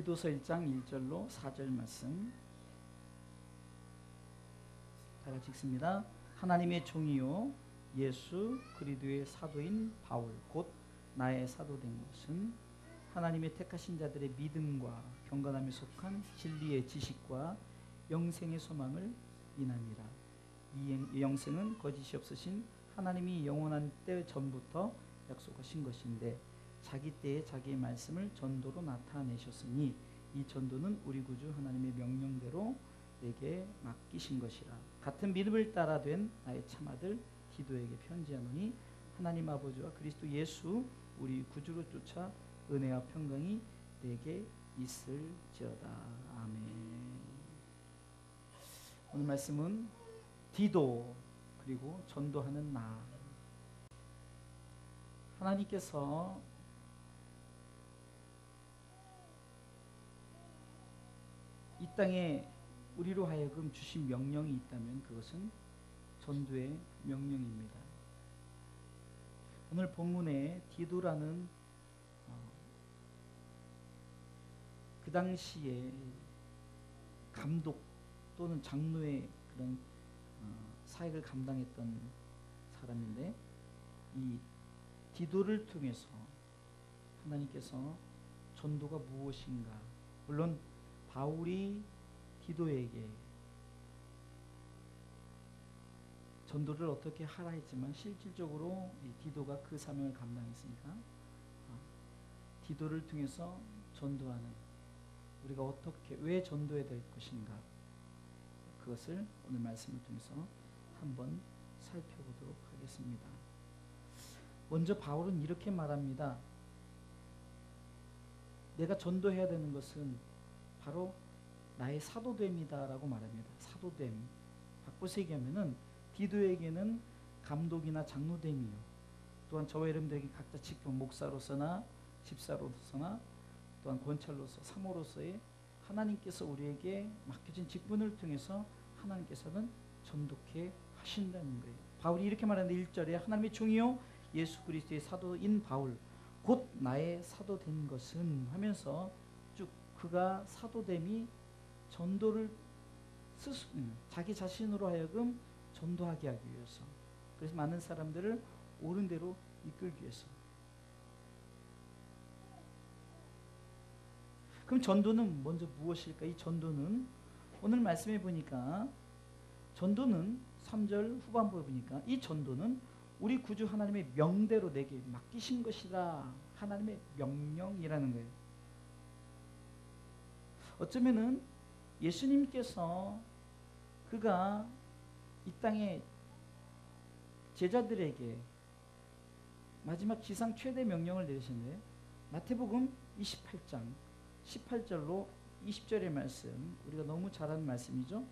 디도서 1장 1절로 4절 말씀 다 같이 읽습니다. 하나님의 종이요 예수 그리스도의 사도인 바울 곧 나의 사도된 것은 하나님의 택하신 자들의 믿음과 경건함에 속한 진리의 지식과 영생의 소망을 인하니라. 이 영생은 거짓이 없으신 하나님이 영원한 때 전부터 약속하신 것인데 자기 때에 자기의 말씀을 전도로 나타내셨으니 이 전도는 우리 구주 하나님의 명령대로 내게 맡기신 것이라. 같은 믿음을 따라 된 나의 참아들 디도에게 편지하노니 하나님 아버지와 그리스도 예수 우리 구주로 쫓아 은혜와 평강이 내게 있을지어다. 아멘. 오늘 말씀은 디도 그리고 전도하는 나. 하나님께서 이 땅에 우리로 하여금 주신 명령이 있다면 그것은 전도의 명령입니다. 오늘 본문에 디도라는 그 당시에 감독 또는 장로의 그런 사역을 감당했던 사람인데 이 디도를 통해서 하나님께서 전도가 무엇인가, 물론 바울이 디도에게 전도를 어떻게 하라 했지만 실질적으로 이 디도가 그 사명을 감당했으니까 디도를 통해서 전도하는 우리가 어떻게 왜 전도해야 될 것인가, 그것을 오늘 말씀을 통해서 한번 살펴보도록 하겠습니다. 먼저 바울은 이렇게 말합니다. 내가 전도해야 되는 것은 바로 나의 사도됨이다 라고 말합니다. 사도됨. 바꿔서 얘기하면은 디도에게는 감독이나 장로됨이요, 또한 저와 여러분들에게 각자 직분 목사로서나 집사로서나 또한 권찰로서 사모로서의 하나님께서 우리에게 맡겨진 직분을 통해서 하나님께서는 전도케 하신다는 거예요. 바울이 이렇게 말하는데 1절에 하나님의 종이요 예수 그리스도의 사도인 바울 곧 나의 사도된 것은 하면서 쭉 그가 사도됨이 전도를 자기 자신으로 하여금 전도하게 하기 위해서, 그래서 많은 사람들을 옳은 대로 이끌기 위해서. 그럼 전도는 먼저 무엇일까? 이 전도는 오늘 말씀해 보니까 전도는 3절 후반부에 보니까 이 전도는 우리 구주 하나님의 명대로 내게 맡기신 것이라. 하나님의 명령이라는 거예요. 어쩌면은 예수님께서 그가 이 땅에 제자들에게 마지막 지상 최대 명령을 내리셨는데 마태복음 28장 18절로 20절의 말씀, 우리가 너무 잘 아는 말씀이죠.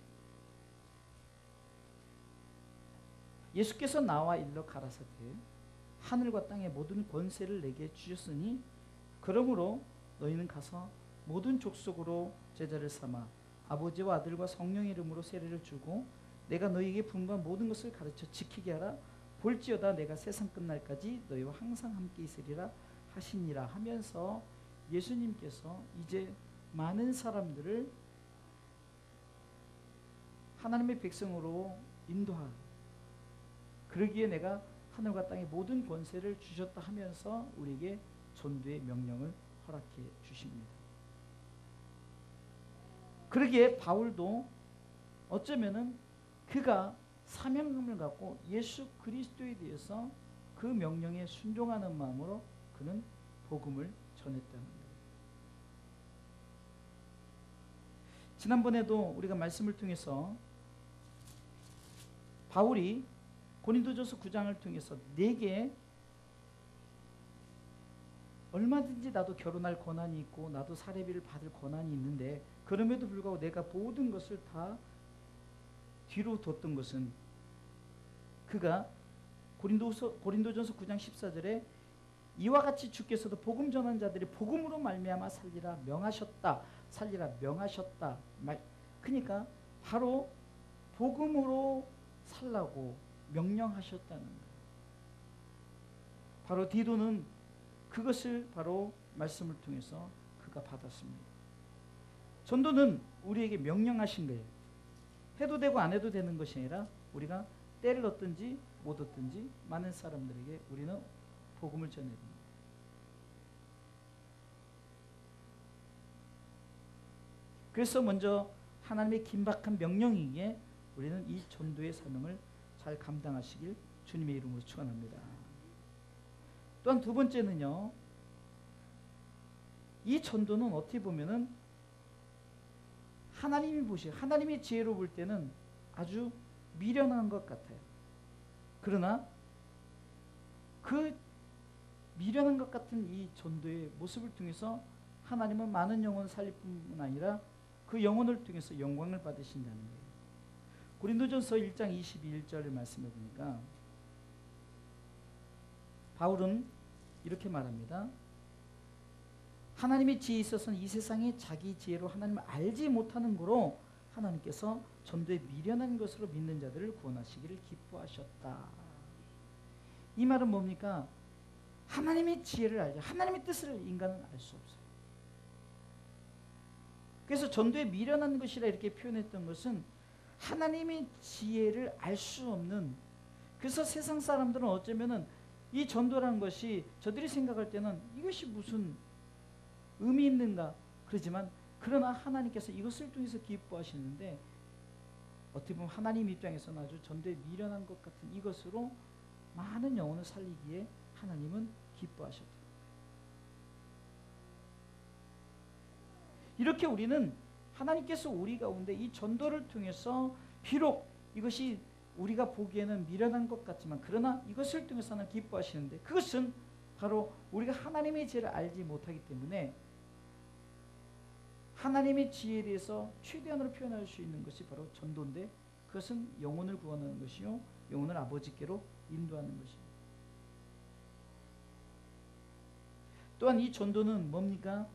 예수께서 나와 일러 가라사대 하늘과 땅의 모든 권세를 내게 주셨으니 그러므로 너희는 가서 모든 족속으로 제자를 삼아 아버지와 아들과 성령의 이름으로 세례를 주고 내가 너희에게 분부한 모든 것을 가르쳐 지키게 하라. 볼지어다 내가 세상 끝날까지 너희와 항상 함께 있으리라 하시니라 하면서 예수님께서 이제 많은 사람들을 하나님의 백성으로 인도할, 그러기에 내가 하늘과 땅의 모든 권세를 주셨다 하면서 우리에게 전도의 명령을 허락해 주십니다. 그러기에 바울도 어쩌면은 그가 사명감을 갖고 예수 그리스도에 대해서 그 명령에 순종하는 마음으로 그는 복음을 전했다는 거예요. 지난번에도 우리가 말씀을 통해서 바울이 고린도전서 9장을 통해서 내게 얼마든지 나도 결혼할 권한이 있고 나도 사례비를 받을 권한이 있는데 그럼에도 불구하고 내가 모든 것을 다 뒤로 뒀던 것은 그가 고린도전서 9장 14절에 이와 같이 주께서도 복음 전한 자들이 복음으로 말미암아 살리라 명하셨다. 그러니까 바로 복음으로 살라고 명령하셨다는 거예요. 바로 디도는 그것을 바로 말씀을 통해서 그가 받았습니다. 전도는 우리에게 명령하신 거예요. 해도 되고 안 해도 되는 것이 아니라 우리가 때를 얻든지 못 얻든지 많은 사람들에게 우리는 복음을 전해야 됩니다. 그래서 먼저 하나님의 긴박한 명령이기에 우리는 이 전도의 사명을 잘 감당하시길 주님의 이름으로 축원합니다. 또한 두 번째는요, 이 전도는 어떻게 보면은 하나님의 지혜로 볼 때는 아주 미련한 것 같아요. 그러나 그 미련한 것 같은 이 전도의 모습을 통해서 하나님은 많은 영혼을 살릴 뿐만 아니라 그 영혼을 통해서 영광을 받으신다는 거예요. 고린도전서 1장 22절을 말씀해 보니까 바울은 이렇게 말합니다. 하나님의 지혜에 있어서는 이 세상에 자기 지혜로 하나님을 알지 못하는 거로 하나님께서 전도에 미련한 것으로 믿는 자들을 구원하시기를 기뻐하셨다. 이 말은 뭡니까? 하나님의 지혜를 알자. 하나님의 뜻을 인간은 알 수 없어요. 그래서 전도에 미련한 것이라 이렇게 표현했던 것은 하나님의 지혜를 알 수 없는, 그래서 세상 사람들은 어쩌면은 이 전도라는 것이 저들이 생각할 때는 이것이 무슨 의미 있는가 그러지만, 그러나 하나님께서 이것을 통해서 기뻐하시는데 어떻게 보면 하나님 입장에서는 아주 전도에 미련한 것 같은 이것으로 많은 영혼을 살리기에 하나님은 기뻐하셨다. 이렇게 우리는 하나님께서 우리 가운데 이 전도를 통해서 비록 이것이 우리가 보기에는 미련한 것 같지만 그러나 이것을 통해서는 기뻐하시는데, 그것은 바로 우리가 하나님의 지혜를 알지 못하기 때문에 하나님의 지혜에 대해서 최대한으로 표현할 수 있는 것이 바로 전도인데, 그것은 영혼을 구원하는 것이요 영혼을 아버지께로 인도하는 것입니다. 또한 이 전도는 뭡니까?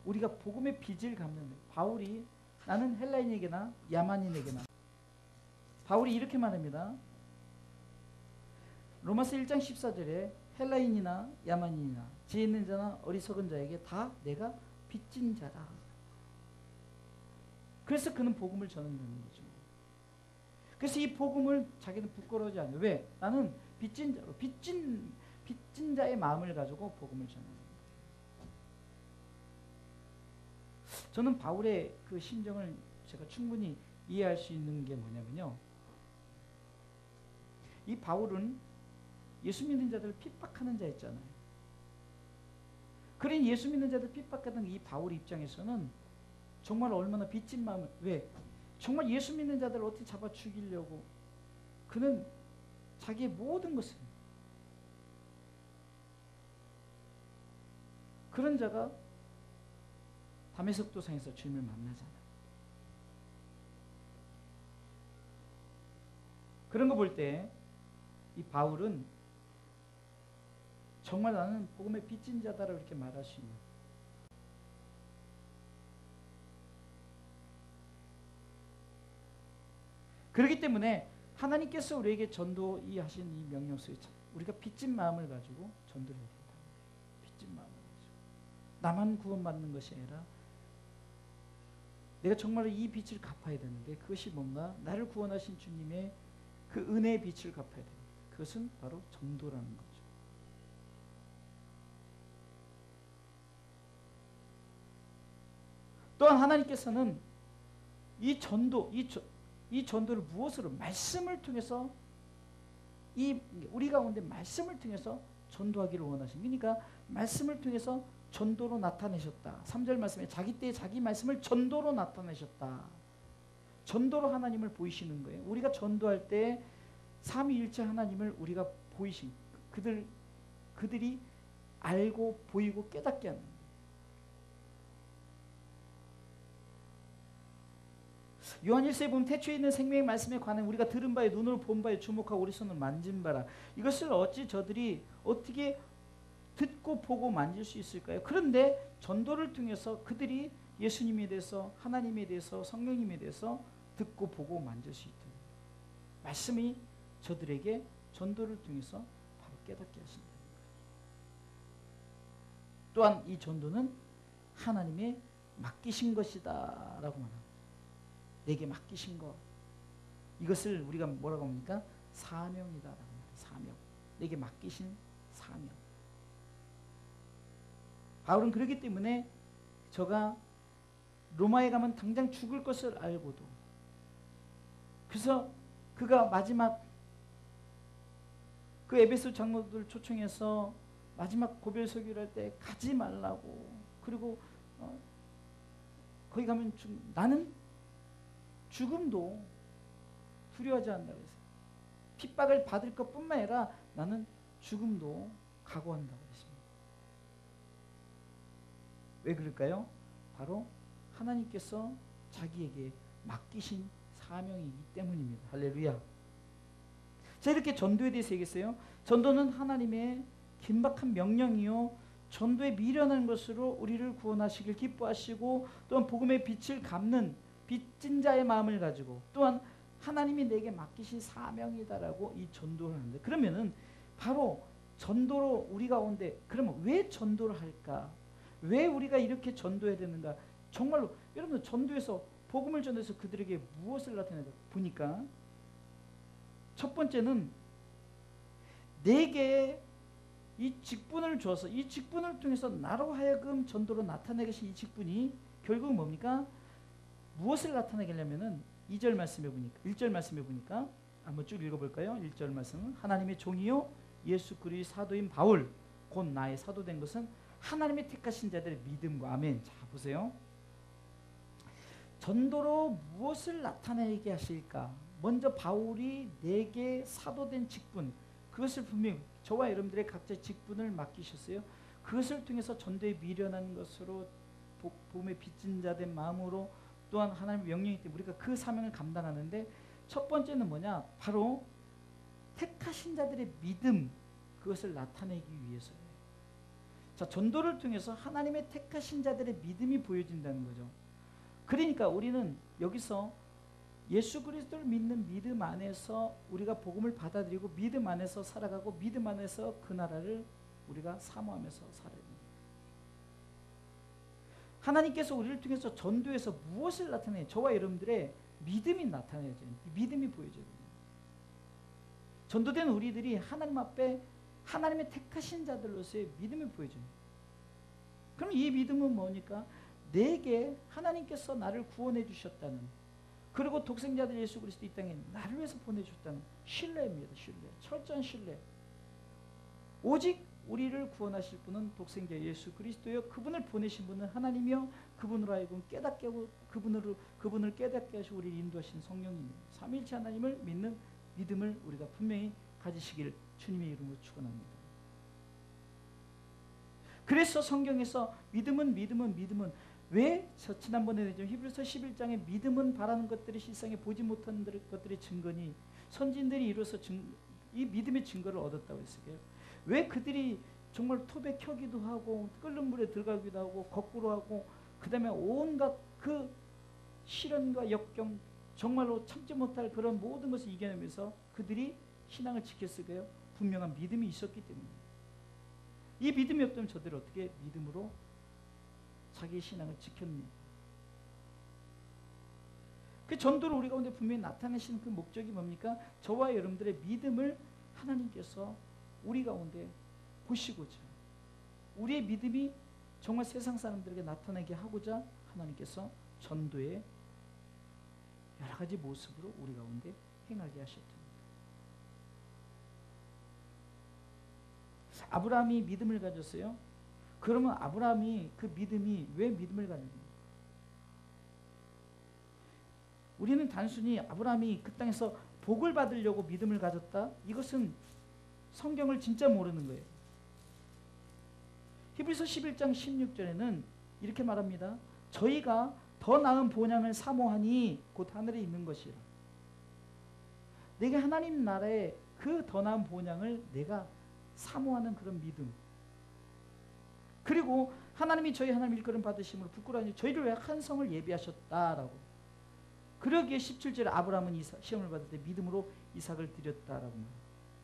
우리가 복음의 빚을 갚는 거예요. 바울이 나는 헬라인에게나 야만인에게나, 바울이 이렇게 말합니다. 로마서 1장 14절에 헬라인이나 야만인이나 지혜 있는 자나 어리석은 자에게 다 내가 빚진 자라. 그래서 그는 복음을 전한다는 거죠. 그래서 이 복음을 자기는 부끄러워하지 않아요. 왜? 나는 빚진 자로, 빚진 자의 마음을 가지고 복음을 전하는 거예요. 저는 바울의 그 심정을 제가 충분히 이해할 수 있는 게 뭐냐면요, 이 바울은 예수 믿는 자들을 핍박하는 자였잖아요. 그런 예수 믿는 자들 핍박하던 이 바울 입장에서는 정말 얼마나 빚진 마음을, 왜? 정말 예수 믿는 자들을 어떻게 잡아 죽이려고 그는 자기의 모든 것을, 그런 자가 다메섹 도상에서 주님을 만나잖아요. 그런 거 볼 때 이 바울은 정말 나는 복음의 빚진 자다라고 이렇게 말할 수 있는, 그렇기 때문에 하나님께서 우리에게 전도하신 이 명령 속에 우리가 빚진 마음을 가지고 전도를 해야 된다. 빚진 마음을 가지고 나만 구원받는 것이 아니라 내가 정말로 이 빚을 갚아야 되는데 그것이 뭔가 나를 구원하신 주님의 그 은혜의 빚을 갚아야 됩니다. 그것은 바로 전도라는 거죠. 또한 하나님께서는 이 전도를 무엇으로? 말씀을 통해서 우리 가운데 말씀을 통해서 전도하기를 원하십니다. 그러니까 말씀을 통해서 전도로 나타내셨다. 3절 말씀에 자기 때에 자기 말씀을 전도로 나타내셨다. 전도로 하나님을 보이시는 거예요. 우리가 전도할 때 삼위일체 하나님을 우리가 보이신 그들이 알고 보이고 깨닫게 하는 거예요. 요한일서에 보면 태초에 있는 생명의 말씀에 관해 우리가 들은 바에 눈으로 본 바에 주목하고 우리 손을 만진 바라. 이것을 어찌 저들이 어떻게 듣고 보고 만질 수 있을까요? 그런데 전도를 통해서 그들이 예수님에 대해서, 하나님에 대해서, 성령님에 대해서 듣고 보고 만질 수 있도록 말씀이 저들에게 전도를 통해서 바로 깨닫게 하신다는 거예요. 또한 이 전도는 하나님의 맡기신 것이다 라고 말합니다. 내게 맡기신 것, 이것을 우리가 뭐라고 합니까? 사명이다 라고 말합니다. 사명, 내게 맡기신 사명. 바울은 그렇기 때문에 저가 로마에 가면 당장 죽을 것을 알고도, 그래서 그가 마지막 그 에베소 장로들 초청해서 마지막 고별 설교를 할 때 가지 말라고, 그리고 거기 가면 나는 죽음도 두려워하지 않는다고 했어요. 핍박을 받을 것뿐만 아니라 나는 죽음도 각오한다고 했습니다. 왜 그럴까요? 바로 하나님께서 자기에게 맡기신 사명이기 때문입니다. 할렐루야. 자, 이렇게 전도에 대해서 얘기했어요. 전도는 하나님의 긴박한 명령이요, 전도에 미련한 것으로 우리를 구원하시길 기뻐하시고, 또한 복음의 빛을 갚는 빚진 자의 마음을 가지고, 또한 하나님이 내게 맡기신 사명이다라고 이 전도를 하는데, 그러면은 바로 전도로 우리 가운데, 그러면 왜 전도를 할까? 왜 우리가 이렇게 전도해야 되는가? 정말로 여러분, 전도에서 복음을 전해서 그들에게 무엇을 나타내는가 보니까, 첫 번째는 내게 이 직분을 줘서 이 직분을 통해서 나로 하여금 전도로 나타내게 하신 이 직분이 결국은 뭡니까? 무엇을 나타내게 하려면은 2절 말씀해 보니까, 1절 말씀해 보니까 한번 쭉 읽어볼까요? 1절 말씀은 하나님의 종이요 예수 그리스도의 사도인 바울 곧 나의 사도된 것은 하나님의 택하신 자들의 믿음과, 아멘. 자, 보세요. 전도로 무엇을 나타내게 하실까? 먼저 바울이 내게 사도된 직분, 그것을 분명히 저와 여러분들의 각자 직분을 맡기셨어요. 그것을 통해서 전도에 미련한 것으로 복음의 빚진 자된 마음으로, 또한 하나님의 명령이기 때문에 우리가 그 사명을 감당하는데, 첫 번째는 뭐냐? 바로 택하신 자들의 믿음, 그것을 나타내기 위해서예요. 자, 전도를 통해서 하나님의 택하신 자들의 믿음이 보여진다는 거죠. 그러니까 우리는 여기서 예수 그리스도를 믿는 믿음 안에서 우리가 복음을 받아들이고 믿음 안에서 살아가고 믿음 안에서 그 나라를 우리가 사모하면서 살아야 됩니다. 하나님께서 우리를 통해서 전도에서 무엇을 나타내요? 저와 여러분들의 믿음이 나타내야죠. 믿음이 보여져야 됩니다. 전도된 우리들이 하나님 앞에 하나님의 택하신 자들로서의 믿음을 보여줘요. 그럼 이 믿음은 뭐니까? 내게 하나님께서 나를 구원해 주셨다는, 그리고 독생자들 예수 그리스도 이 땅에 나를 위해서 보내주셨다는 신뢰입니다. 신뢰, 철저한 신뢰. 오직 우리를 구원하실 분은 독생자 예수 그리스도요, 그분을 보내신 분은 하나님이요, 그분으로 하여금 깨닫게 하고 그분을 깨닫게 하시고 우리를 인도하신 성령님입니다. 삼위일체 하나님을 믿는 믿음을 우리가 분명히 가지시길 주님의 이름으로 축원합니다. 그래서 성경에서 믿음은 왜 지난번에 히브리서 11장에 믿음은 바라는 것들이 실상에 보지 못하는 것들의 증거니 선진들이 이루어서 이 믿음의 증거를 얻었다고 했어요. 왜 그들이 정말 톱에 켜기도 하고 끓는 물에 들어가기도 하고 거꾸로 하고 그 다음에 온갖 그 시련과 역경, 정말로 참지 못할 그런 모든 것을 이겨내면서 그들이 신앙을 지켰을까요? 분명한 믿음이 있었기 때문입니다. 이 믿음이 없다면 저들이 어떻게 믿음으로 자기의 신앙을 지켰느냐? 그 전도를 우리 가운데 분명히 나타내시는 그 목적이 뭡니까? 저와 여러분들의 믿음을 하나님께서 우리 가운데 보시고자, 우리의 믿음이 정말 세상 사람들에게 나타나게 하고자 하나님께서 전도의 여러 가지 모습으로 우리 가운데 행하게 하셨습니다. 아브라함이 믿음을 가졌어요. 그러면 아브라함이 그 믿음이 왜 믿음을 가졌는가? 우리는 단순히 아브라함이 그 땅에서 복을 받으려고 믿음을 가졌다? 이것은 성경을 진짜 모르는 거예요. 히브리서 11장 16절에는 이렇게 말합니다. 저희가 더 나은 본향을 사모하니 곧 하늘에 있는 것이라. 내가 하나님 나라의 그 더 나은 본향을 내가 사모하는 그런 믿음. 그리고 하나님이 저희 하나님 일컬음 받으심으로 부끄러워하니 저희를 위해 한 성을 예비하셨다라고. 그러기에 17절에 아브라함은 시험을 받을 때 믿음으로 이삭을 드렸다라고 말해요.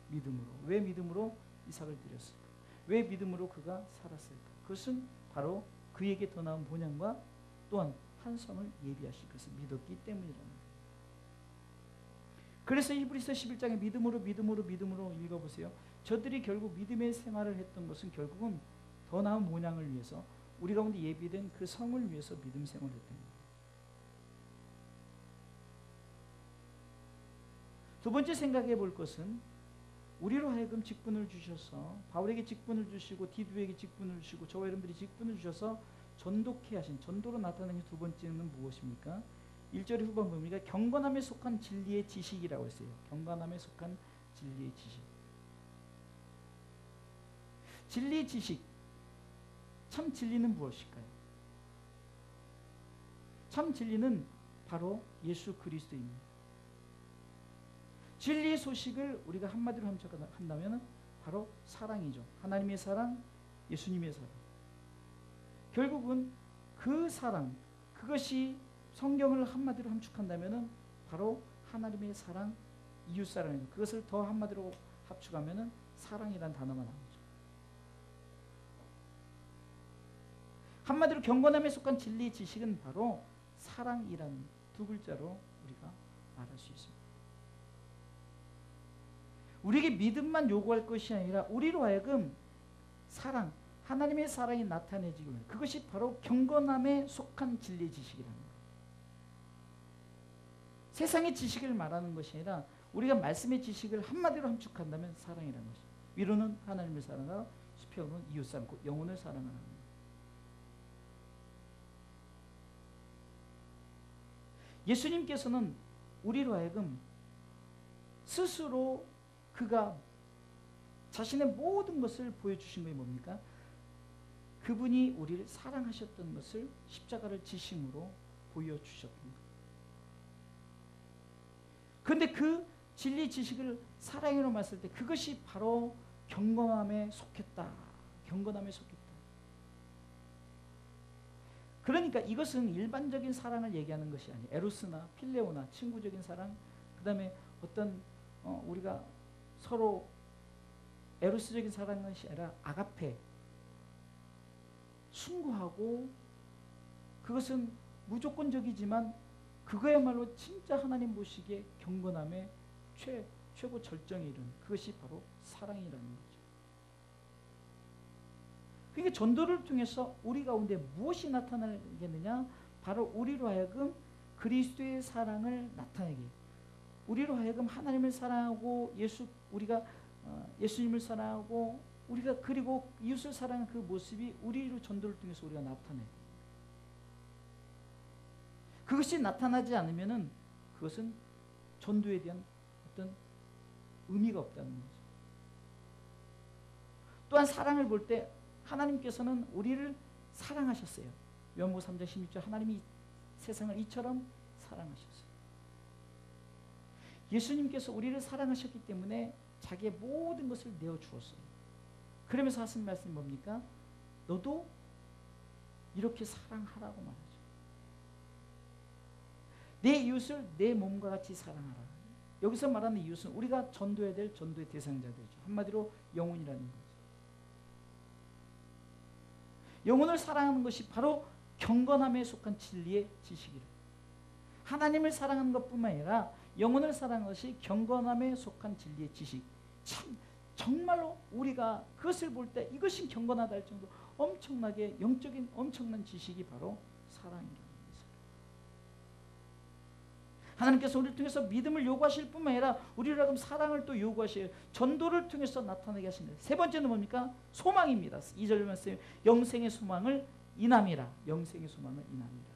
믿음으로. 왜 믿음으로 이삭을 드렸을까? 왜 믿음으로 그가 살았을까? 그것은 바로 그에게 더 나은 본향과 또한 한 성을 예비하실 것을 믿었기 때문이라는 거예요. 그래서 히브리서 11장에 믿음으로 읽어보세요. 저들이 결국 믿음의 생활을 했던 것은 결국은 더 나은 본향을 위해서 우리 가운데 예비된 그 성을 위해서 믿음 생활을 했던 거예요. 두 번째 생각해 볼 것은 우리로 하여금 직분을 주셔서 바울에게 직분을 주시고 디도에게 직분을 주시고 저와 여러분들이 직분을 주셔서 전독해 하신 전도로 나타나는 두 번째는 무엇입니까? 1절의 후반 뭡니까? 경건함에 속한 진리의 지식이라고 했어요. 경건함에 속한 진리의 지식. 진리의 지식. 참 진리는 무엇일까요? 참 진리는 바로 예수 그리스도입니다. 진리의 소식을 우리가 한마디로 한다면 바로 사랑이죠. 하나님의 사랑, 예수님의 사랑. 결국은 그 사랑, 그것이 성경을 한마디로 함축한다면 바로 하나님의 사랑, 이웃사랑입니다. 그것을 더 한마디로 합축하면 사랑이라는 단어가 나오죠. 한마디로 경건함에 속한 진리의 지식은 바로 사랑이라는 두 글자로 우리가 말할 수 있습니다. 우리에게 믿음만 요구할 것이 아니라 우리로 하여금 사랑, 하나님의 사랑이 나타내지기 위해 그것이 바로 경건함에 속한 진리의 지식이라는 거예요. 세상의 지식을 말하는 것이 아니라 우리가 말씀의 지식을 한마디로 함축한다면 사랑이라는 것이죠. 위로는 하나님을 사랑하고 수평으로는 이웃사랑, 곧 영혼을 사랑하는 거예요. 예수님께서는 우리로 하여금 스스로 그가 자신의 모든 것을 보여주신 것이 뭡니까? 그분이 우리를 사랑하셨던 것을 십자가를 지심으로 보여주셨던 것. 그런데 그 진리 지식을 사랑으로 봤을 때 그것이 바로 경건함에 속했다. 경건함에 속했다. 그러니까 이것은 일반적인 사랑을 얘기하는 것이 아니에요. 에로스나 필레오나 친구적인 사랑, 그 다음에 어떤 우리가 서로 에로스적인 사랑은 것이 아니라 아가페, 숭고하고 그것은 무조건적이지만 그거야말로 진짜 하나님 보시기에 경건함의 최고 절정에 이르는 그것이 바로 사랑이라는 거죠. 그러니까 전도를 통해서 우리 가운데 무엇이 나타나겠느냐? 바로 우리로 하여금 그리스도의 사랑을 나타내게, 우리로 하여금 하나님을 사랑하고 우리가 예수님을 사랑하고 우리가 그리고 이웃을 사랑하는 그 모습이 우리로 전도를 통해서 우리가 나타내요. 그것이 나타나지 않으면은 그것은 전도에 대한 어떤 의미가 없다는 거죠. 또한 사랑을 볼 때 하나님께서는 우리를 사랑하셨어요. 요한복음 3장 16절 하나님이 세상을 이처럼 사랑하셨어요. 예수님께서 우리를 사랑하셨기 때문에 자기의 모든 것을 내어주었어요. 그러면서 하신 말씀이 뭡니까? 너도 이렇게 사랑하라고 말하죠. 내 이웃을 내 몸과 같이 사랑하라. 여기서 말하는 이웃은 우리가 전도해야 될 전도의 대상자들이죠. 한마디로 영혼이라는 거죠. 영혼을 사랑하는 것이 바로 경건함에 속한 진리의 지식이라. 하나님을 사랑하는 것뿐만 아니라 영혼을 사랑하는 것이 경건함에 속한 진리의 지식. 참 정말로 우리가 그것을 볼 때 이것이 경건하다 할 정도로 엄청나게 영적인 엄청난 지식이 바로 사랑입니다. 하나님께서 우리를 통해서 믿음을 요구하실 뿐만 아니라 우리를 하여금 사랑을 또 요구하셔요. 전도를 통해서 나타나게 하십니다. 세 번째는 뭡니까? 소망입니다. 2절 말씀, 영생의 소망을 인함이라. 영생의 소망을 인함이라.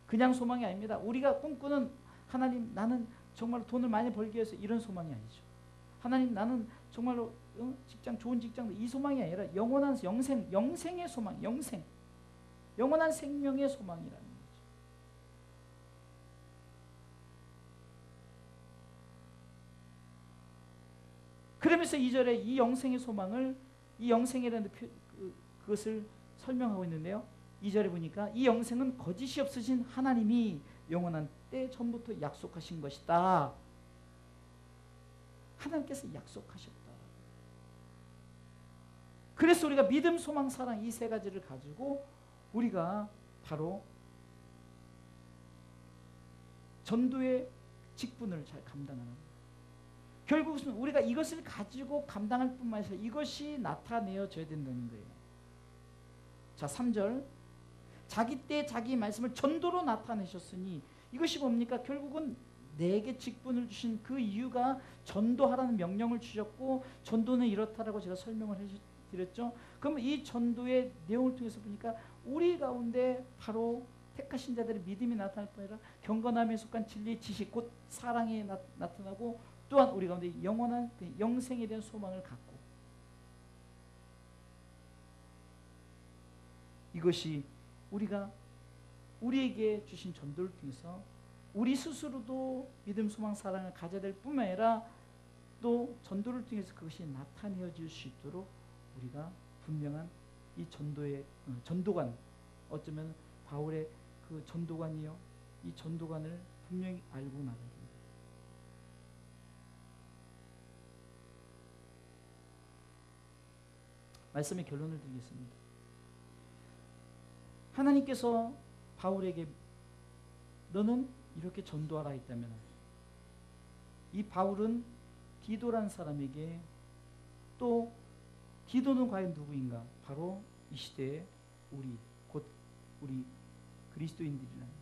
그냥 소망이 아닙니다. 우리가 꿈꾸는 하나님, 나는 정말 돈을 많이 벌기 위해서 이런 소망이 아니죠. 하나님, 나는 정말로 직장, 좋은 직장, 이 소망이 아니라 영원한 영생의 소망, 영원한 생명의 소망이라는 거죠. 그러면서 2절에 이 영생의 소망을, 이 영생이라는 그것을 설명하고 있는데요. 2절에 보니까 이 영생은 거짓이 없으신 하나님이 영원한 때 전부터 약속하신 것이다. 하나님께서 약속하셨다. 그래서 우리가 믿음, 소망, 사랑 이 세 가지를 가지고 우리가 바로 전도의 직분을 잘 감당하는 거예요. 결국은 우리가 이것을 가지고 감당할 뿐만 아니라 이것이 나타내어져야 된다는 거예요. 자, 3절. 자기 때 자기 말씀을 전도로 나타내셨으니 이것이 뭡니까? 결국은 내게 직분을 주신 그 이유가 전도하라는 명령을 주셨고 전도는 이렇다라고 제가 설명을 해드렸죠. 그럼 이 전도의 내용을 통해서 보니까 우리 가운데 바로 택하신 자들의 믿음이 나타날 뿐 아니라 경건함에 속한 진리의 지식 곧 사랑에 나타나고 또한 우리 가운데 영원한 영생에 대한 소망을 갖고 이것이 우리가 우리에게 주신 전도를 통해서 우리 스스로도 믿음, 소망, 사랑을 가져야 될 뿐만 아니라 또 전도를 통해서 그것이 나타내어질 수 있도록 우리가 분명한 이 전도의 전도관, 어쩌면 바울의 그 전도관이요, 이 전도관을 분명히 알고 나가야 됩니다. 말씀의 결론을 드리겠습니다. 하나님께서 바울에게 너는 이렇게 전도하라 했다면 이 바울은 디도란 사람에게 또 디도는 과연 누구인가? 바로 이 시대의 우리, 곧 우리 그리스도인들이라는 거예요.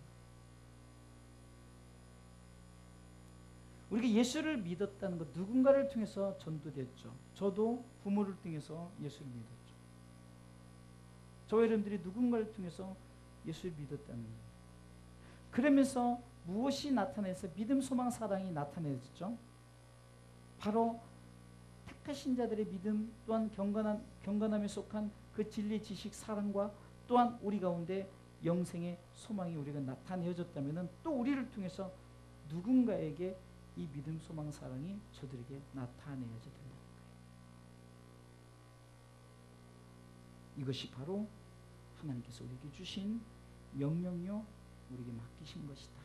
우리가 예수를 믿었다는 것, 누군가를 통해서 전도됐죠. 저도 부모를 통해서 예수를 믿었죠. 저와 여러분들이 누군가를 통해서 예수를 믿었다는 거예요. 그러면서 무엇이 나타나서 믿음, 소망, 사랑이 나타내졌죠? 바로 택하신 자들의 믿음 또한 경건함에 속한 그 진리, 지식, 사랑과 또한 우리 가운데 영생의 소망이 우리가 나타내어졌다면 또 우리를 통해서 누군가에게 이 믿음, 소망, 사랑이 저들에게 나타내어져야 된다는 거예요. 이것이 바로 하나님께서 우리에게 주신 명령요, 우리에게 맡기신 것이다.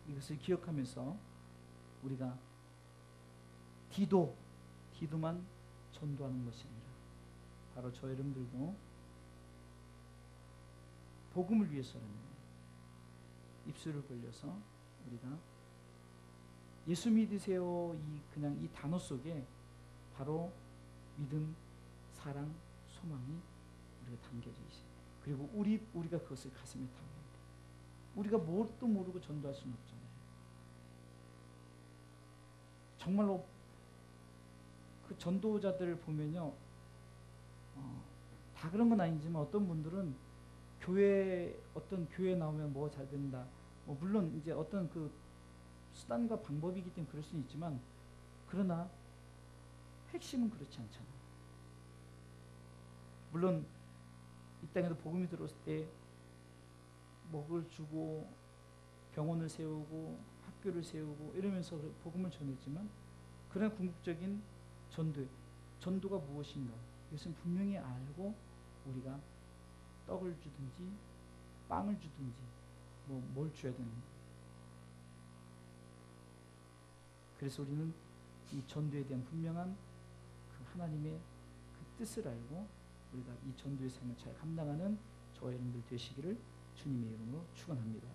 이것을 기억하면서 우리가 디도만 전도하는 것이 아니라 바로 저 여러분들도 복음을 위해서라면 입술을 벌려서 우리가 예수 믿으세요 그냥 이 단어 속에 바로 믿음, 사랑, 소망이 우리가 담겨져 있습니다. 그리고 우리가 그것을 가슴에 담아야 돼. 우리가 뭣도 모르고 전도할 수는 없잖아요. 정말로 그 전도자들을 보면요, 다 그런 건 아니지만 어떤 분들은 어떤 교회 나오면 뭐 잘 된다. 물론 이제 어떤 그 수단과 방법이기 때문에 그럴 수는 있지만, 그러나 핵심은 그렇지 않잖아요. 물론 이 땅에도 복음이 들어왔을 때 먹을 주고 병원을 세우고 학교를 세우고 이러면서 복음을 전했지만, 그런 궁극적인 전도가 무엇인가, 이것은 분명히 알고 우리가 떡을 주든지 빵을 주든지 뭘 줘야 되는 거예요. 그래서 우리는 이 전도에 대한 분명한 그 하나님의 그 뜻을 알고 우리가 이 전도의 삶을 잘 감당하는 저와 여러분들 되시기를 주님의 이름으로 축원합니다.